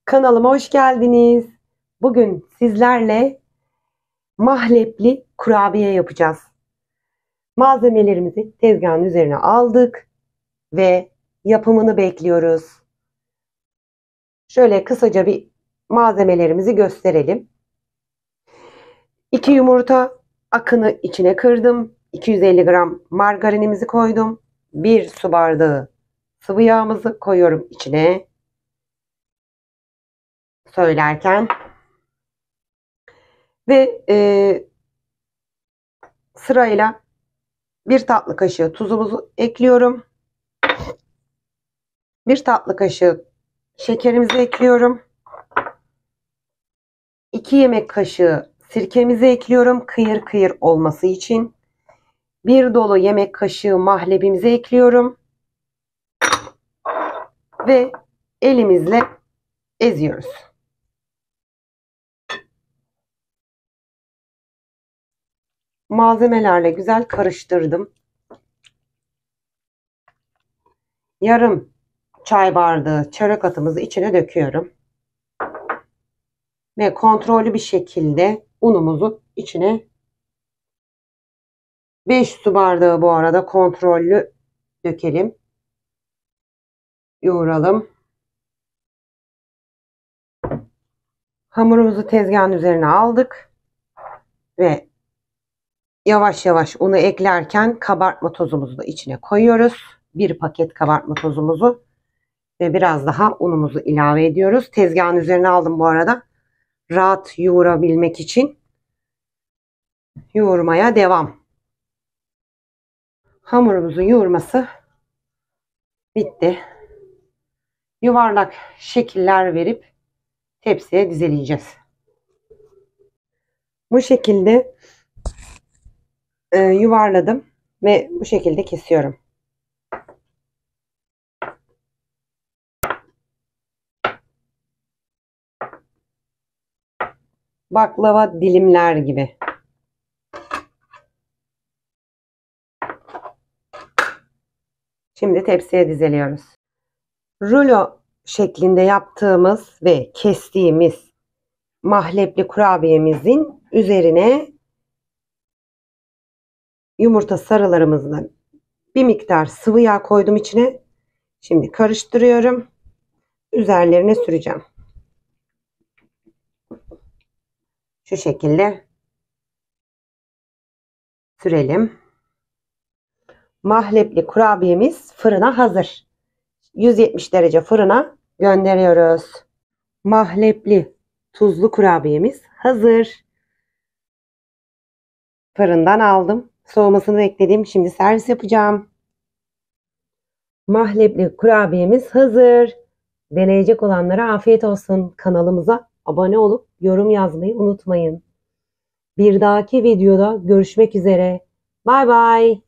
Kanalıma hoş geldiniz. Bugün sizlerle mahlepli kurabiye yapacağız. Malzemelerimizi tezgahın üzerine aldık ve yapımını bekliyoruz. Şöyle kısaca bir malzemelerimizi gösterelim. 2 yumurta akını içine kırdım. 250 gram margarinimizi koydum. 1 su bardağı sıvı yağımızı koyuyorum içine. Söylerken ve sırayla 1 tatlı kaşığı tuzumuzu ekliyorum. 1 tatlı kaşığı şekerimizi ekliyorum. 2 yemek kaşığı sirkemizi ekliyorum kıyır kıyır olması için. 1 dolu yemek kaşığı mahlebimizi ekliyorum. Ve elimizle eziyoruz. Malzemelerle güzel karıştırdım. Yarım çay bardağı çörek otumuzu içine döküyorum. Ve kontrollü bir şekilde unumuzu içine 5 su bardağı bu arada kontrollü dökelim. Yoğuralım. Hamurumuzu tezgahın üzerine aldık. Ve yavaş yavaş unu eklerken kabartma tozumuzu da içine koyuyoruz. 1 paket kabartma tozumuzu ve biraz daha unumuzu ilave ediyoruz. Tezgahın üzerine aldım bu arada. Rahat yoğurabilmek için yoğurmaya devam. Hamurumuzun yoğurması bitti. Yuvarlak şekiller verip tepsiye dizeleyeceğiz. Bu şekilde yuvarladım ve bu şekilde kesiyorum. Baklava dilimler gibi. Şimdi tepsiye dizeliyoruz. Rulo şeklinde yaptığımız ve kestiğimiz mahlepli kurabiyemizin üzerine yumurta sarılarımızla bir miktar sıvı yağ koydum içine. Şimdi karıştırıyorum. Üzerlerine süreceğim. Şu şekilde sürelim. Mahlepli kurabiyemiz fırına hazır. 170 derece fırına gönderiyoruz. Mahlepli tuzlu kurabiyemiz hazır. Fırından aldım. Soğumasını bekledim. Şimdi servis yapacağım. Mahlepli kurabiyemiz hazır. Deneyecek olanlara afiyet olsun. Kanalımıza abone olup yorum yazmayı unutmayın. Bir dahaki videoda görüşmek üzere. Bay bay.